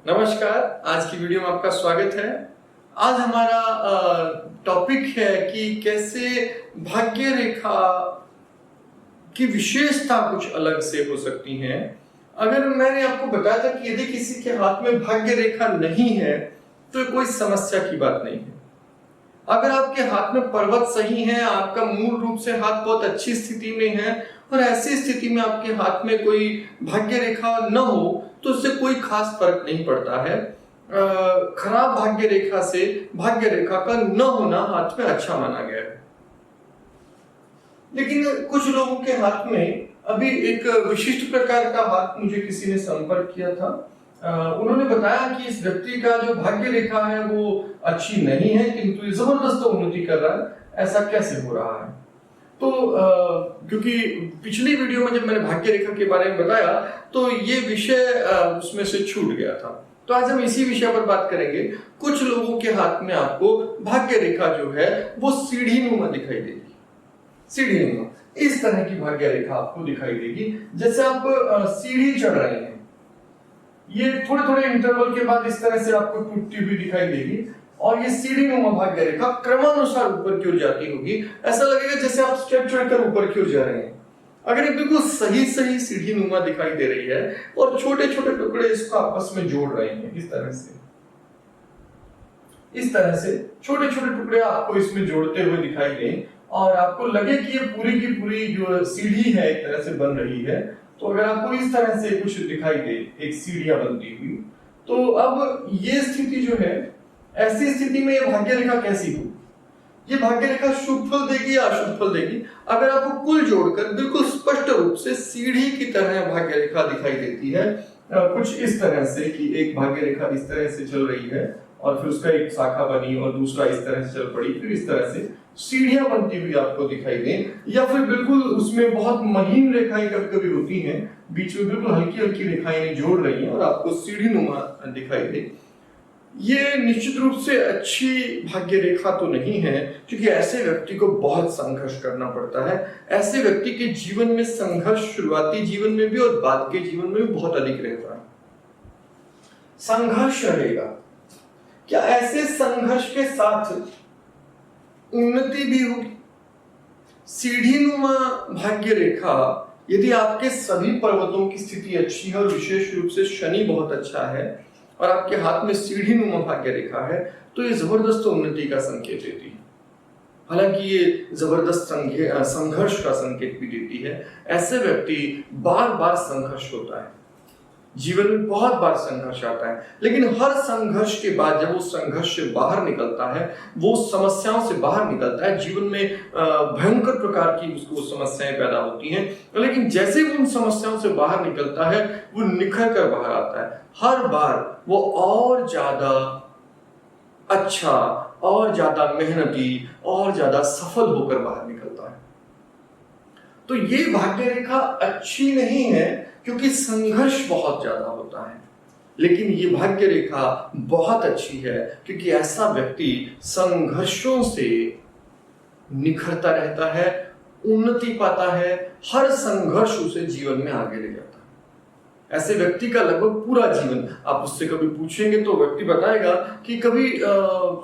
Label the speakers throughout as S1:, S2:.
S1: नमस्कार, आज की वीडियो में आपका स्वागत है। आज हमारा टॉपिक है कि कैसे भाग्य रेखा की विशेषता कुछ अलग से हो सकती है। अगर मैंने आपको बताया था कि यदि किसी के हाथ में भाग्य रेखा नहीं है तो कोई समस्या की बात नहीं है। अगर आपके हाथ में पर्वत सही है, आपका मूल रूप से हाथ बहुत अच्छी स्थिति में है और ऐसी स्थिति में आपके हाथ में कोई भाग्य रेखा न हो तो उससे कोई खास फर्क नहीं पड़ता है। खराब भाग्य रेखा से भाग्य रेखा का न होना हाथ में अच्छा माना गया है। लेकिन कुछ लोगों के हाथ में अभी एक विशिष्ट प्रकार का हाथ मुझे किसी ने संपर्क किया था। उन्होंने बताया कि इस व्यक्ति का जो भाग्य रेखा है वो अच्छी नहीं है किंतु ये जबरदस्त उन्नति कर रहा है। ऐसा कैसे हो रहा है? तो क्योंकि पिछली वीडियो में जब मैंने भाग्य रेखा के बारे में बताया तो ये विषय उसमें से छूट गया था। तो आज हम इसी विषय पर बात करेंगे। कुछ लोगों के हाथ में आपको भाग्य रेखा जो है वो सीढ़ी नुमा दिखाई देगी। सीढ़ी नुमा इस तरह की भाग्य रेखा आपको दिखाई देगी, जैसे आप सीढ़ी चढ़ रहे हैं। ये थोड़े थोड़े इंटरवल के बाद इस तरह से आपको टूटती हुई दिखाई देगी और ये सीढ़ी नुमा भाग्य रेखा क्रमानुसार ऊपर की ओर जाती होगी। ऐसा लगेगा जैसे आप स्टेप चढ़कर ऊपर की ओर जा रहे हैं। अगर ये बिल्कुल सही सही सीढ़ी नुमा दिखाई दे रही है और छोटे छोटे टुकड़े इसको आपस में जोड़ रहे हैं, इस तरह से छोटे छोटे टुकड़े आपको इसमें जोड़ते हुए दिखाई दें और आपको लगे कि ये पूरी की पूरी जो सीढ़ी है एक तरह से बन रही है। तो अगर आपको इस तरह से कुछ दिखाई दे, एक सीढ़ियां बनती हुई, तो अब ये स्थिति जो है, ऐसी स्थिति में ये भाग्य रेखा कैसी हो? ये भाग्य रेखा शुभ फल देगी या अशुभ फल देगी? अगर आपको कुल जोड़कर बिल्कुल स्पष्ट रूप से सीढ़ी की तरह भाग्य रेखा दिखाई देती है, कुछ इस तरह से कि एक भाग्य रेखा इस तरह से चल रही है और फिर उसका एक शाखा बनी और दूसरा इस तरह से चल पड़ी, फिर इस तरह से सीढ़ियां बनती हुई आपको दिखाई दें, या फिर बिल्कुल उसमें बहुत महीन रेखाएं कभी कभी होती हैं, बीच में बिल्कुल हल्की हल्की रेखाएं जोड़ रही हैं और आपको सीढ़ी नुमा दिखाई दे, ये निश्चित रूप से अच्छी भाग्य रेखा तो नहीं है, क्योंकि ऐसे व्यक्ति को बहुत संघर्ष करना पड़ता है। ऐसे व्यक्ति के जीवन में संघर्ष शुरुआती जीवन में भी और बाद के जीवन में भी बहुत अधिक रहता है। संघर्ष रहेगा। क्या ऐसे संघर्ष के साथ उन्नति भी होगी? सीढ़ी नुमा भाग्य रेखा, यदि आपके सभी पर्वतों की स्थिति अच्छी है और विशेष रूप से शनि बहुत अच्छा है और आपके हाथ में सीढ़ी नुमा भाग्य रेखा है, तो ये जबरदस्त उन्नति का संकेत देती है। हालांकि ये जबरदस्त संघर्ष का संकेत भी देती है। ऐसे व्यक्ति बार बार संघर्ष होता है, जीवन में बहुत बार संघर्ष आता है, लेकिन हर संघर्ष के बाद जब वो संघर्ष से बाहर निकलता है, वो समस्याओं से बाहर निकलता है, जीवन में भयंकर प्रकार की उसको समस्याएं पैदा होती हैं, लेकिन जैसे वो उन समस्याओं से बाहर निकलता है वो निखर कर बाहर आता है। हर बार वो और ज्यादा अच्छा, और ज्यादा मेहनती, और ज्यादा सफल होकर बाहर निकलता है। तो ये भाग्य रेखा अच्छी नहीं है क्योंकि संघर्ष बहुत ज्यादा होता है, लेकिन ये भाग्य रेखा बहुत अच्छी है क्योंकि ऐसा व्यक्ति संघर्षों से निखरता रहता है, उन्नति पाता है, हर संघर्ष उसे जीवन में आगे ले जाता है। ऐसे व्यक्ति का लगभग पूरा जीवन, आप उससे कभी पूछेंगे तो व्यक्ति बताएगा कि कभी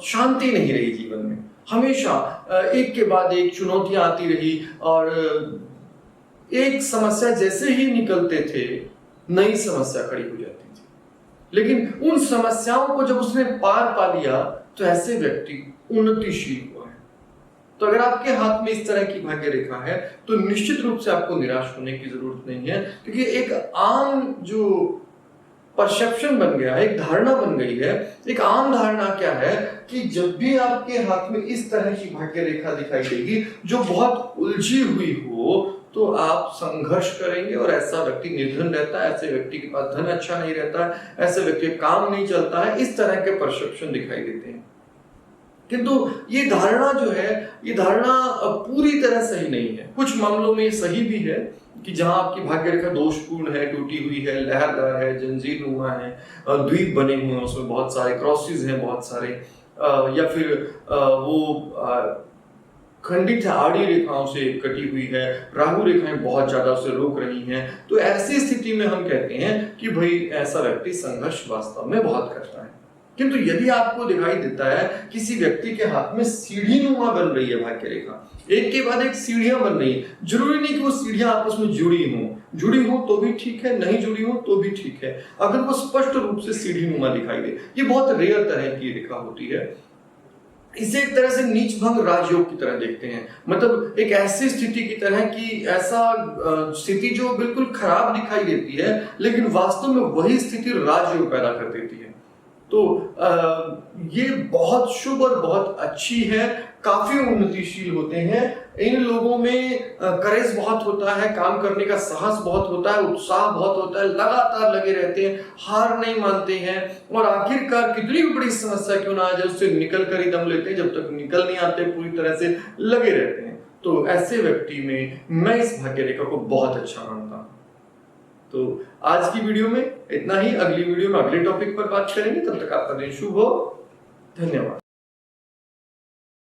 S1: शांति नहीं रही जीवन में, हमेशा एक के बाद एक चुनौतियां आती रही और एक समस्या जैसे ही निकलते थे नई समस्या खड़ी हो जाती थी। लेकिन उन समस्याओं को जब उसने पार पा लिया तो ऐसे व्यक्ति उन्नतिशील हुआ है। तो अगर आपके हाथ में इस तरह की भाग्य रेखा है तो निश्चित रूप से आपको निराश होने की जरूरत नहीं है, क्योंकि एक आम जो परसेप्शन बन गया है, एक धारणा बन गई है। एक आम धारणा क्या है कि जब भी आपके हाथ में इस तरह की भाग्य रेखा दिखाई देगी जो बहुत उलझी हुई हो, तो आप संघर्ष करेंगे और ऐसा व्यक्ति निर्धन रहता है, ऐसे व्यक्ति के पास धन अच्छा नहीं रहता है, ऐसे व्यक्ति का काम नहीं चलता है, इस तरह के परसेप्शन दिखाई देते हैं। किंतु ये धारणा जो है, ये धारणा पूरी तरह सही नहीं है। कुछ मामलों में सही भी है कि जहां आपकी भाग्य रेखा दोषपूर्ण है, टूटी हुई है, लहरदार है, जंजीर नुमा है, द्वीप बने हुए हैं, उसमें बहुत सारे क्रॉसेस हैं, बहुत सारे, या फिर वो खंडित है, आड़ी रेखाओं से कटी हुई है, राहु रेखाएं बहुत ज्यादा उसे रोक रही हैं, तो ऐसी स्थिति में हम कहते हैं कि भाई ऐसा व्यक्ति संघर्ष वास्तव में बहुत करता है। किंतु यदि आपको दिखाई देता है किसी व्यक्ति के हाथ में सीढ़ी नुमा बन रही है भाग्य रेखा, एक के बाद एक सीढ़ियां बन रही है, जरूरी नहीं कि वो सीढ़ियां आपस में जुड़ी हो तो भी ठीक है, नहीं जुड़ी हो तो भी ठीक है, अगर वो स्पष्ट रूप से सीढ़ी नुमा दिखाई दे। ये बहुत रेयर तरह की रेखा होती है। इसे एक तरह से नीच भंग राजयोग की तरह देखते हैं, मतलब एक ऐसी स्थिति की तरह कि ऐसा स्थिति जो बिल्कुल खराब दिखाई देती है लेकिन वास्तव में वही स्थिति राजयोग पैदा कर देती है। तो ये बहुत शुभ और बहुत अच्छी है, काफी उन्नतिशील होते हैं। इन लोगों में करेज बहुत होता है, काम करने का साहस बहुत होता है, उत्साह बहुत होता है, लगातार लगे रहते हैं, हार नहीं मानते हैं और आखिरकार कितनी भी बड़ी समस्या क्यों ना आ जाए उससे निकल कर ही दम लेते हैं, जब तक निकल नहीं आते पूरी तरह से लगे रहते हैं। तो ऐसे व्यक्ति में मैं इस भाग्य रेखा को बहुत अच्छा मानता हूँ। तो आज की वीडियो में इतना ही, अगली वीडियो में अगले टॉपिक पर बात करेंगे। तब तक आपका दिन शुभ हो। धन्यवाद।